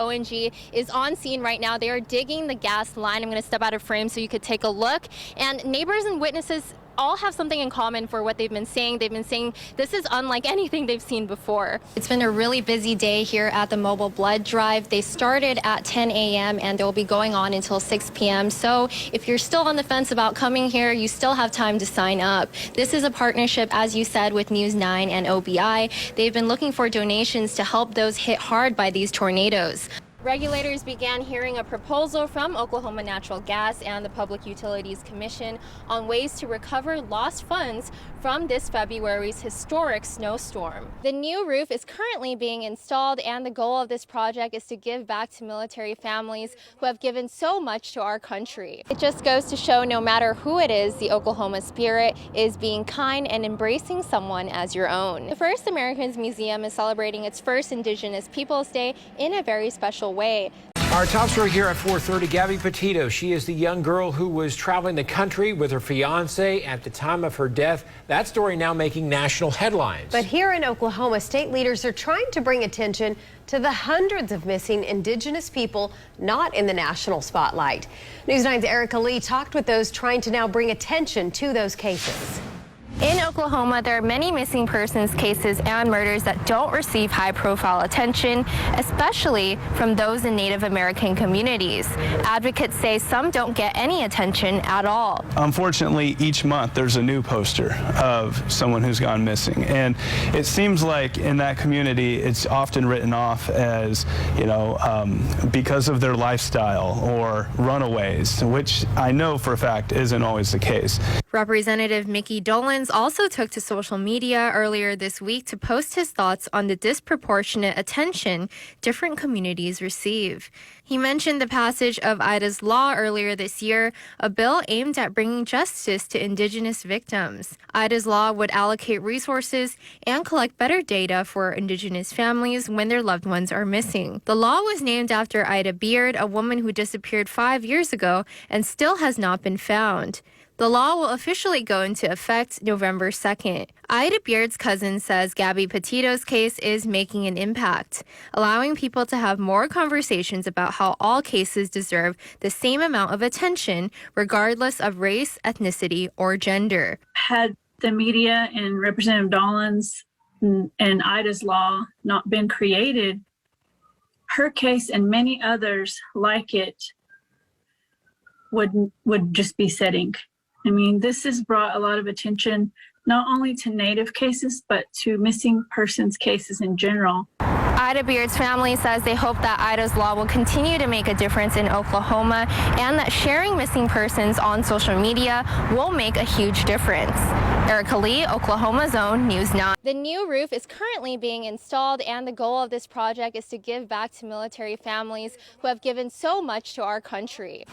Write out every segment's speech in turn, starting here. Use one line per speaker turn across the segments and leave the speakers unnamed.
ONG is on scene right now. They are digging the gas line. I'm going to step out of frame so you could take a look. And neighbors and witnesses all have something in common for what they've been saying. They've been saying this is unlike anything they've seen before. It's been a really busy day here at the mobile blood drive. They started at 10 a.m. and they'll be going on until 6 p.m. So if you're still on the fence about coming here, you still have time to sign up. This is a partnership, as you said, with News 9 and OBI. They've been looking for donations to help those hit hard by these tornadoes. Regulators began hearing a proposal from Oklahoma Natural Gas and the Public Utilities Commission on ways to recover lost funds from this February's historic snowstorm. The new roof is currently being installed, and the goal of this project is to give back to military families who have given so much to our country. It just goes to show no matter who it is, the Oklahoma spirit is being kind and embracing someone as your own. The First Americans Museum is celebrating its first Indigenous Peoples Day in a very special way.
Our top story here at 4:30, Gabby Petito. She is the young girl who was traveling the country with her fiance at the time of her death. That story now making national headlines.
But here in Oklahoma, state leaders are trying to bring attention to the hundreds of missing Indigenous people not in the national spotlight. News 9's Erika Lee talked with those trying to now bring attention to those cases.
In Oklahoma, there are many missing persons cases and murders that don't receive high-profile attention, especially from those in Native American communities. Advocates say some don't get any attention at all.
Unfortunately, each month there's a new poster of someone who's gone missing, and it seems like in that community it's often written off as, because of their lifestyle or runaways, which I know for a fact isn't always the case.
Representative Mickey Dolans also took to social media earlier this week to post his thoughts on the disproportionate attention different communities receive. He mentioned the passage of Ida's Law earlier this year, a bill aimed at bringing justice to Indigenous victims. Ida's Law would allocate resources and collect better data for Indigenous families when their loved ones are missing. The law was named after Ida Beard, a woman who disappeared 5 years ago and still has not been found. The law will officially go into effect November 2nd. Ida Beard's cousin says Gabby Petito's case is making an impact, allowing people to have more conversations about how all cases deserve the same amount of attention, regardless of race, ethnicity, or gender.
Had the media and Representative Dollins and Ida's Law not been created, her case and many others like it would just be setting. I mean, this has brought a lot of attention not only to Native cases, but to missing persons cases in general.
Ida Beard's family says they hope that Ida's Law will continue to make a difference in Oklahoma and that sharing missing persons on social media will make a huge difference. Erika Lee, Oklahoma's Own News 9. The new roof is currently being installed, and the goal of this project is to give back to military families who have given so much to our country.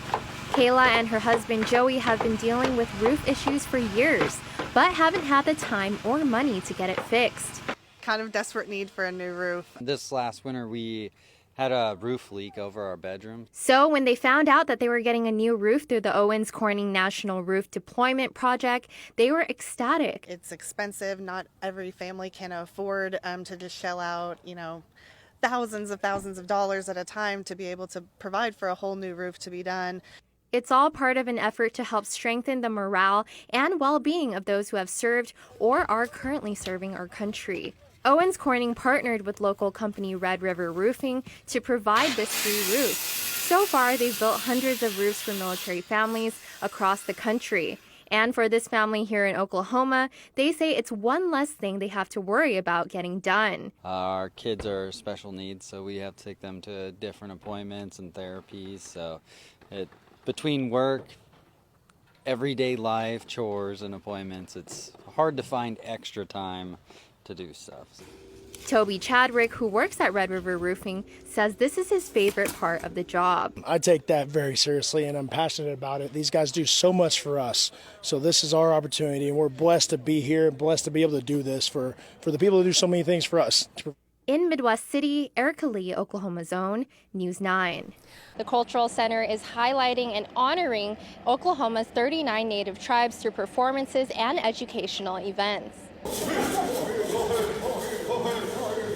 Kayla and her husband Joey have been dealing with roof issues for years, but haven't had the time or money to get it fixed.
Kind of desperate need for a new roof.
This last winter we had a roof leak over our bedroom.
So when they found out that they were getting a new roof through the Owens Corning National Roof Deployment Project, they were ecstatic.
It's expensive. Not every family can afford to just shell out, thousands of dollars at a time to be able to provide for a whole new roof to be done.
It's all part of an effort to help strengthen the morale and well-being of those who have served or are currently serving our country. Owens Corning partnered with local company Red River Roofing to provide this free roof. So far, they've built hundreds of roofs for military families across the country. And for this family here in Oklahoma, they say it's one less thing they have to worry about getting done.
Our kids are special needs, so we have to take them to different appointments and therapies. So between work, everyday life, chores, and appointments, it's hard to find extra time to do stuff.
Toby Chadwick, who works at Red River Roofing, says this is his favorite part of the job.
I take that very seriously, and I'm passionate about it. These guys do so much for us. So this is our opportunity, and we're blessed to be here, blessed to be able to do this for the people who do so many things for us.
In Midwest City, Erika Lee, Oklahoma's Own News 9. The Cultural Center is highlighting and honoring Oklahoma's 39 Native tribes through performances and educational events.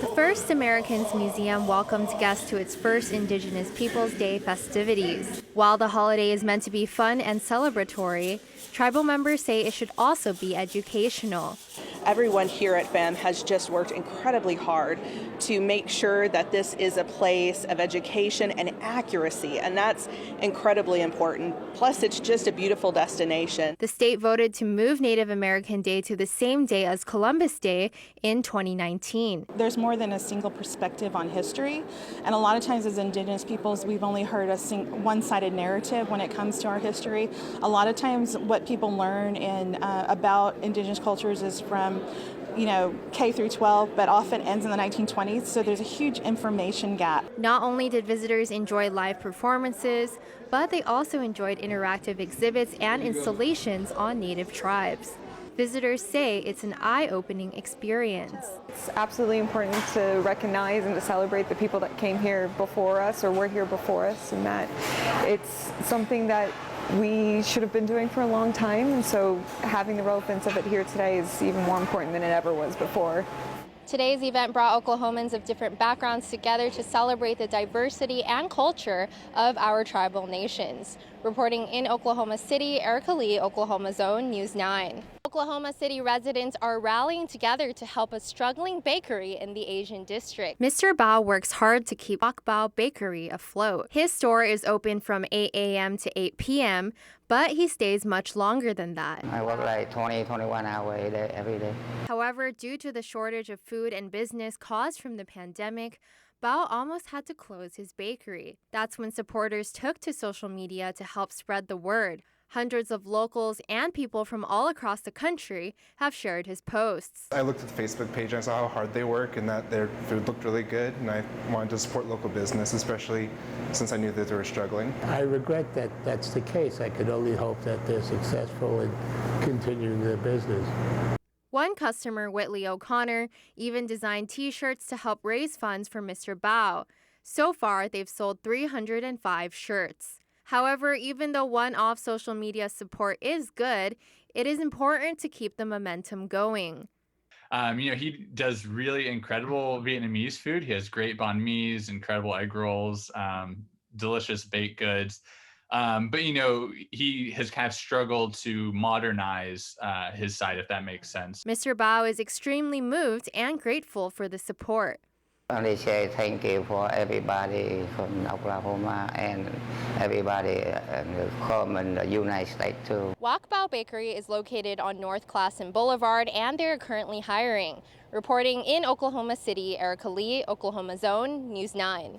The First Americans Museum welcomed guests to its first Indigenous Peoples Day festivities. While the holiday is meant to be fun and celebratory, tribal members say it should also be educational.
Everyone here at FEM has just worked incredibly hard to make sure that this is a place of education and accuracy, and that's incredibly important. Plus, it's just a beautiful destination.
The state voted to move Native American Day to the same day as Columbus Day in 2019.
There's more than a single perspective on history, and a lot of times as Indigenous peoples, we've only heard a one-sided narrative when it comes to our history. A lot of times what people learn about Indigenous cultures is from K through 12, but often ends in the 1920s, so there's a huge information gap.
Not only did visitors enjoy live performances, but they also enjoyed interactive exhibits and installations on Native tribes. Visitors say it's an eye-opening experience.
It's absolutely important to recognize and to celebrate the people that came here before us or were here before us, and that it's something that we should have been doing for a long time, and so having the relevance of it here today is even more important than it ever was before.
Today's event brought Oklahomans of different backgrounds together to celebrate the diversity and culture of our tribal nations. Reporting in Oklahoma City, Erika Lee, Oklahoma's Own News 9. Oklahoma City residents are rallying together to help a struggling bakery in the Asian district. Mr. Bao works hard to keep Wok Bao Bakery afloat. His store is open from 8 a.m. to 8 p.m., but he stays much longer than that.
I work like 21 hours a day, every day.
However, due to the shortage of food and business caused from the pandemic, Bao almost had to close his bakery. That's when supporters took to social media to help spread the word. Hundreds of locals and people from all across the country have shared his posts.
I looked at the Facebook page and I saw how hard they work and that their food looked really good, and I wanted to support local business, especially since I knew that they were struggling.
I regret that that's the case. I could only hope that they're successful in continuing their business.
One customer, Whitley O'Connor, even designed T-shirts to help raise funds for Mr. Bao. So far, they've sold 305 shirts. However, even though one-off social media support is good, it is important to keep the momentum going.
He does really incredible Vietnamese food. He has great banh mi's, incredible egg rolls, delicious baked goods. But he has kind of struggled to modernize his site, if that makes sense.
Mr. Bao is extremely moved and grateful for the support.
I want to say thank you for everybody from Oklahoma and everybody in the common United States too.
Wok Bao Bakery is located on North Classen Boulevard, and they're currently hiring. Reporting in Oklahoma City, Erika Lee, Oklahoma's Own News 9.